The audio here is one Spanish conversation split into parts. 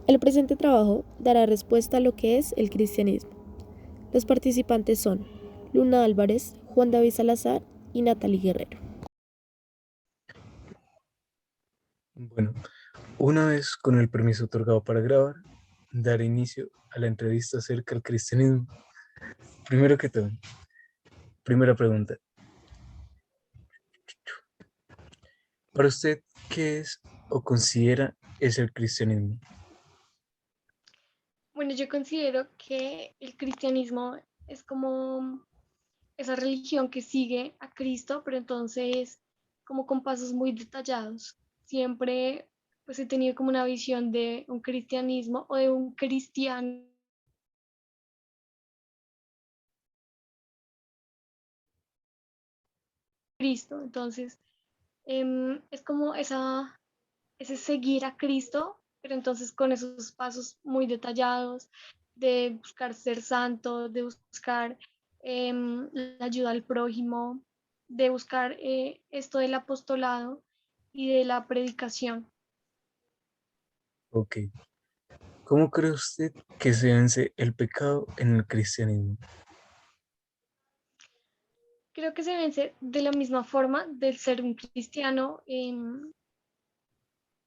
El presente trabajo dará respuesta a lo que es el cristianismo. Los participantes son Luna Álvarez, Juan David Salazar y Natalie Guerrero. Bueno, una vez con el permiso otorgado para grabar, dar inicio a la entrevista acerca del cristianismo. Primero que todo, primera pregunta. Para usted, ¿qué es o considera es el cristianismo? Bueno, yo considero que el cristianismo es como esa religión que sigue a Cristo, pero entonces como con pasos muy detallados. Siempre pues he tenido como una visión de un cristianismo o de un cristiano Cristo. Entonces es como ese seguir a Cristo, pero entonces con esos pasos muy detallados de buscar ser santo, de buscar la ayuda al prójimo, de buscar esto del apostolado y de la predicación. Ok. ¿Cómo cree usted que se vence el pecado en el cristianismo? Creo que se vence de la misma forma del ser un cristiano,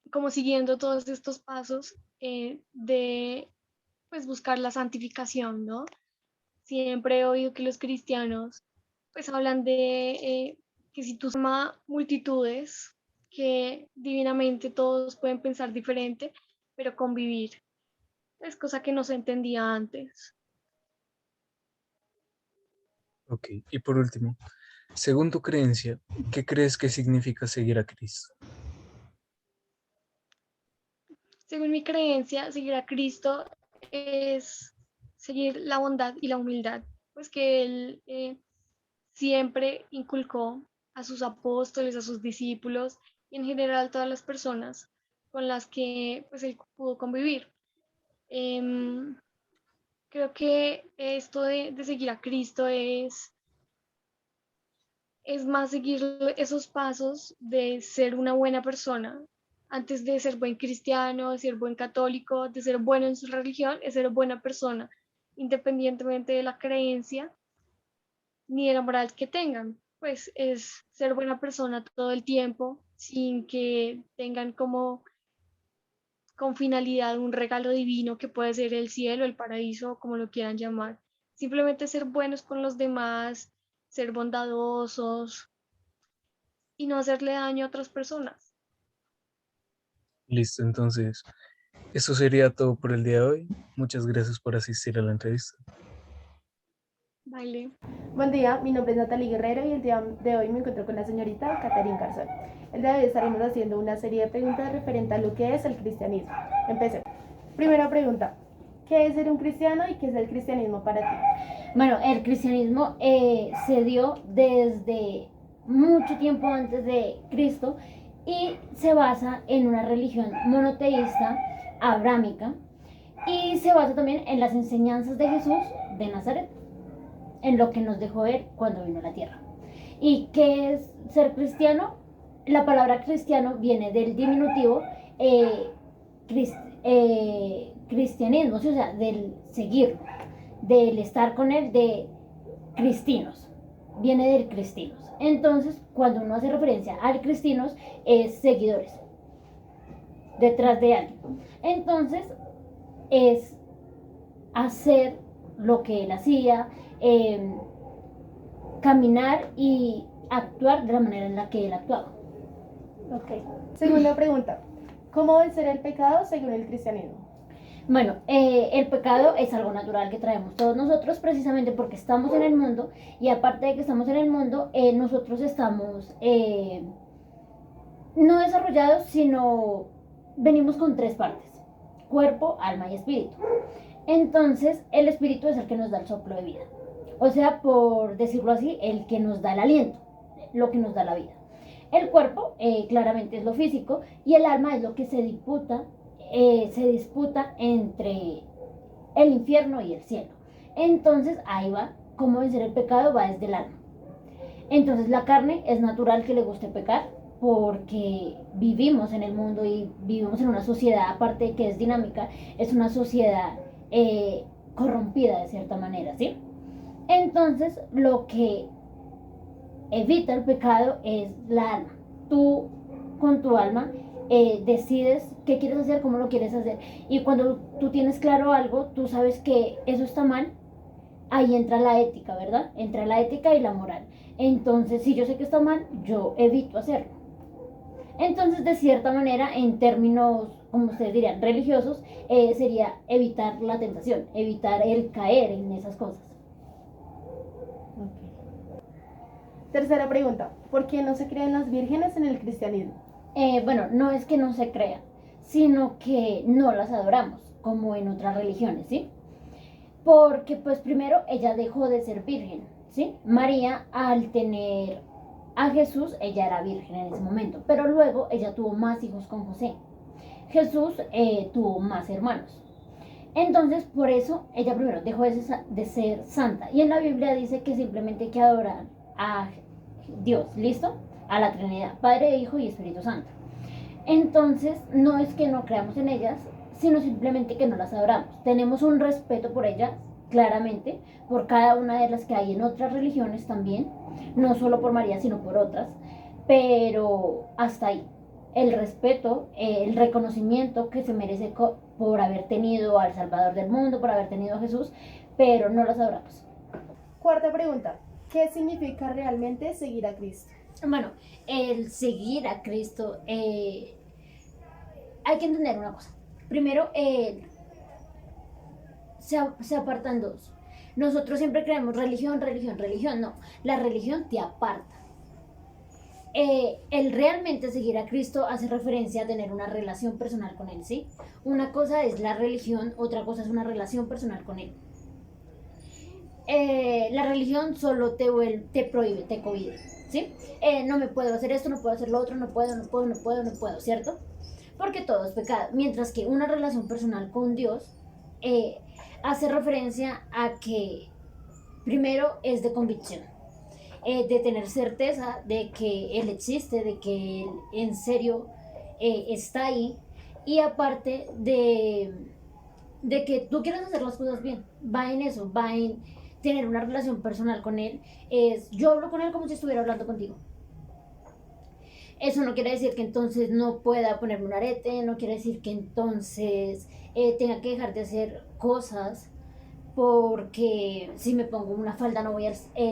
como siguiendo todos estos pasos de pues buscar la santificación, ¿no? Siempre he oído que los cristianos pues hablan de que si tú sumas multitudes, que divinamente todos pueden pensar diferente, pero convivir es cosa que no se entendía antes. Ok. Y por último, según tu creencia, ¿qué crees que significa seguir a Cristo? Según mi creencia, seguir a Cristo es seguir la bondad y la humildad, pues que Él siempre inculcó a sus apóstoles, a sus discípulos y en general a todas las personas con las que pues, Él pudo convivir. Em, Creo que esto de seguir a Cristo es más seguir esos pasos de ser una buena persona. Antes de ser buen cristiano, de ser buen católico, de ser bueno en su religión, es ser buena persona, independientemente de la creencia ni de la moral que tengan. Pues es ser buena persona todo el tiempo, sin que tengan como con finalidad un regalo divino que puede ser el cielo, el paraíso, como lo quieran llamar. Simplemente ser buenos con los demás, ser bondadosos y no hacerle daño a otras personas. Listo, entonces, eso sería todo por el día de hoy. Muchas gracias por asistir a la entrevista. Vale. Buen día, mi nombre es Natalie Guerrero y el día de hoy me encuentro con la señorita Catherine Garzón. El día de hoy estaremos haciendo una serie de preguntas referente a lo que es el cristianismo. Empecemos. Primera pregunta, ¿qué es ser un cristiano y qué es el cristianismo para ti? Bueno, el cristianismo se dio desde mucho tiempo antes de Cristo y se basa en una religión monoteísta abrámica y se basa también en las enseñanzas de Jesús de Nazaret, en lo que nos dejó ver cuando vino a la tierra. ¿Y qué es ser cristiano? La palabra cristiano viene del diminutivo eh, crist, cristianismo, o sea, del seguirlo, del estar con él, de cristinos, viene del cristinos. Entonces, cuando uno hace referencia al cristinos, es seguidores, detrás de alguien. Entonces, es hacer lo que él hacía, caminar y actuar de la manera en la que él actuaba. Ok. Segunda pregunta, ¿cómo vencer el pecado según el cristianismo? Bueno, el pecado es algo natural que traemos todos nosotros precisamente porque estamos en el mundo y aparte de que estamos en el mundo, nosotros estamos no desarrollados, sino venimos con tres partes, cuerpo, alma y espíritu. Entonces, el espíritu es el que nos da el soplo de vida. O sea, por decirlo así, el que nos da el aliento, lo que nos da la vida. El cuerpo, claramente, es lo físico y el alma es lo que se disputa entre el infierno y el cielo. Entonces, ahí va, cómo vencer el pecado va desde el alma. Entonces, la carne es natural que le guste pecar, porque vivimos en el mundo y vivimos en una sociedad, aparte de que es dinámica, es una sociedad corrompida de cierta manera, ¿sí? Entonces, lo que evita el pecado es la alma. Tú con tu alma decides qué quieres hacer, cómo lo quieres hacer. Y cuando tú tienes claro algo, tú sabes que eso está mal, ahí entra la ética, ¿verdad? Entra la ética y la moral. Entonces, si yo sé que está mal, yo evito hacerlo. Entonces, de cierta manera, en términos, como ustedes dirían, religiosos, sería evitar la tentación, evitar el caer en esas cosas. Ok. Tercera pregunta. ¿Por qué no se creen las vírgenes en el cristianismo? Bueno, no es que no se crean, sino que no las adoramos, como en otras religiones, ¿sí? Porque, pues, primero, ella dejó de ser virgen, ¿sí? María, al tener a Jesús, ella era virgen en ese momento, pero luego ella tuvo más hijos con José. Jesús tuvo más hermanos. Entonces, por eso, ella primero dejó de ser santa. Y en la Biblia dice que simplemente hay que adorar a Dios, ¿listo? A la Trinidad, Padre, Hijo y Espíritu Santo. Entonces, no es que no creamos en ellas, sino simplemente que no las adoramos. Tenemos un respeto por ellas, claramente, por cada una de las que hay en otras religiones también, no solo por María, sino por otras, pero hasta ahí. El respeto, el reconocimiento que se merece por haber tenido al Salvador del mundo, por haber tenido a Jesús, pero no las adoramos. Cuarta pregunta. ¿Qué significa realmente seguir a Cristo? Bueno, el seguir a Cristo, hay que entender una cosa. Primero, se apartan dos. Nosotros siempre creemos religión, religión, religión. No, la religión te aparta. El realmente seguir a Cristo hace referencia a tener una relación personal con Él, ¿sí? Una cosa es la religión, otra cosa es una relación personal con Él. La religión solo te prohíbe, te cohíbe, ¿sí? No me puedo hacer esto, no puedo hacer lo otro, no puedo, ¿cierto? Porque todo es pecado. Mientras que una relación personal con Dios hace referencia a que primero es de convicción, de tener certeza de que Él existe, de que Él en serio está ahí, y aparte de que tú quieres hacer las cosas bien, va en eso, va en tener una relación personal con Él. Yo hablo con Él como si estuviera hablando contigo. Eso no quiere decir que entonces no pueda ponerme un arete, no quiere decir que entonces tenga que dejar de hacer cosas, porque si me pongo una falda no voy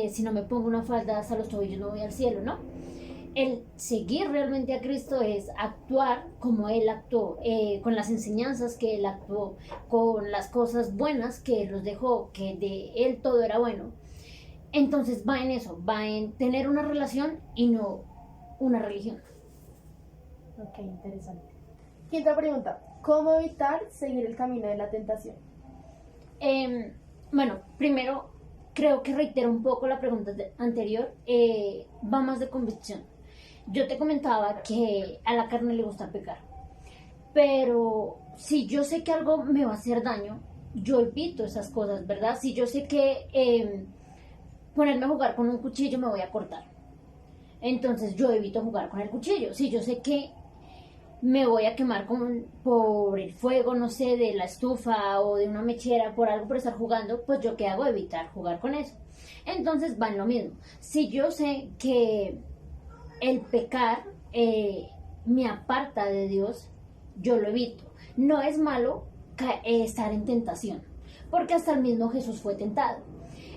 si no me pongo una falda hasta los tobillos no voy al cielo, ¿no? El seguir realmente a Cristo es actuar como Él actuó, con las enseñanzas que Él actuó, con las cosas buenas que Él nos dejó, que de Él todo era bueno. Entonces va en eso, va en tener una relación y no una religión. Ok, interesante. Quinta pregunta. ¿Cómo evitar seguir el camino de la tentación? Bueno, primero creo que reitero un poco la pregunta anterior, va más de convicción. Yo te comentaba que a la carne le gusta pecar, pero si yo sé que algo me va a hacer daño, yo evito esas cosas, ¿verdad? Si yo sé que ponerme a jugar con un cuchillo me voy a cortar, entonces yo evito jugar con el cuchillo. Si yo sé que me voy a quemar por el fuego, no sé, de la estufa o de una mechera, por algo, por estar jugando, pues yo qué hago, evitar jugar con eso. Entonces va en lo mismo. Si yo sé que el pecar me aparta de Dios, yo lo evito. No es malo estar en tentación, porque hasta el mismo Jesús fue tentado.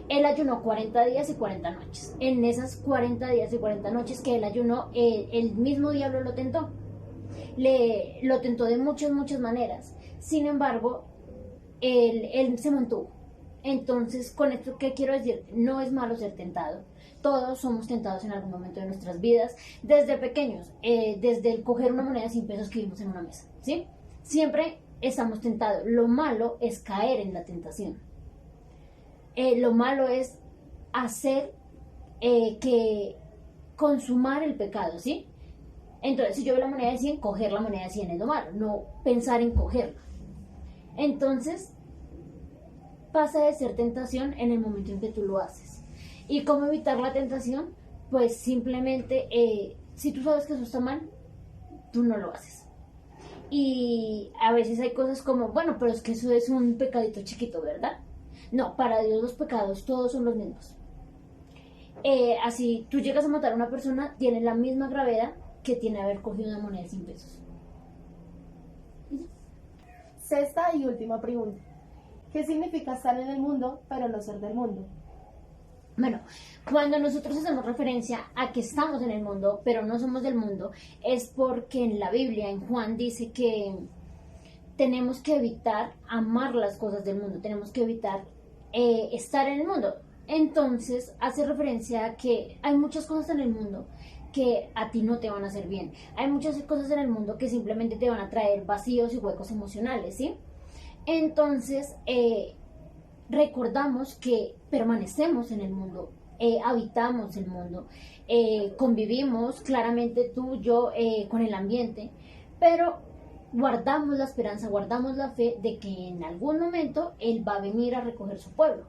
Él ayunó 40 días y 40 noches. En esas 40 días y 40 noches que él ayunó, el mismo diablo lo tentó. Lo tentó de muchas maneras. Sin embargo, él se mantuvo. Entonces, con esto, ¿qué quiero decir? No es malo ser tentado. Todos somos tentados en algún momento de nuestras vidas, desde pequeños, desde el coger una moneda de 100 pesos que vimos en una mesa, ¿sí? Siempre estamos tentados. Lo malo es caer en la tentación. Lo malo es hacer que consumar el pecado, ¿sí? Entonces, si yo veo la moneda de 100, coger la moneda de 100 es lo malo, no pensar en cogerla. Entonces, pasa de ser tentación en el momento en que tú lo haces. ¿Y cómo evitar la tentación? Pues simplemente si tú sabes que eso está mal, tú no lo haces. Y a veces hay cosas como, bueno, pero es que eso es un pecadito chiquito, ¿verdad? No, para Dios los pecados todos son los mismos. Así tú llegas a matar a una persona, tiene la misma gravedad que tiene haber cogido una moneda de 100 pesos. Sexta y última pregunta. ¿Qué significa estar en el mundo pero no ser del mundo? Bueno, cuando nosotros hacemos referencia a que estamos en el mundo, pero no somos del mundo, es porque en la Biblia, en Juan, dice que tenemos que evitar amar las cosas del mundo, tenemos que evitar estar en el mundo. Entonces, hace referencia a que hay muchas cosas en el mundo que a ti no te van a hacer bien. Hay muchas cosas en el mundo que simplemente te van a traer vacíos y huecos emocionales, ¿sí? Entonces, recordamos que permanecemos en el mundo, habitamos el mundo, convivimos claramente tú, yo, con el ambiente, pero guardamos la esperanza, guardamos la fe de que en algún momento Él va a venir a recoger su pueblo,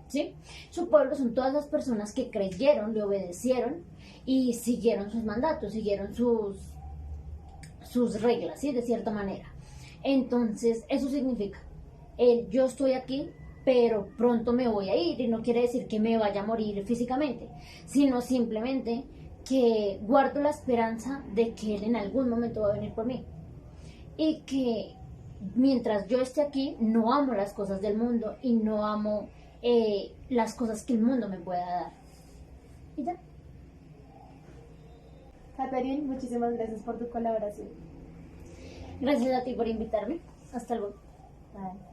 ¿sí? Su pueblo son todas las personas que creyeron, le obedecieron y siguieron sus mandatos, siguieron sus reglas, ¿sí? De cierta manera. Entonces, eso significa, yo estoy aquí, pero pronto me voy a ir, y no quiere decir que me vaya a morir físicamente, sino simplemente que guardo la esperanza de que Él en algún momento va a venir por mí. Y que mientras yo esté aquí, no amo las cosas del mundo y no amo las cosas que el mundo me pueda dar. ¿Y ya? Catherine, muchísimas gracias por tu colaboración. Gracias a ti por invitarme. Hasta luego. Bye.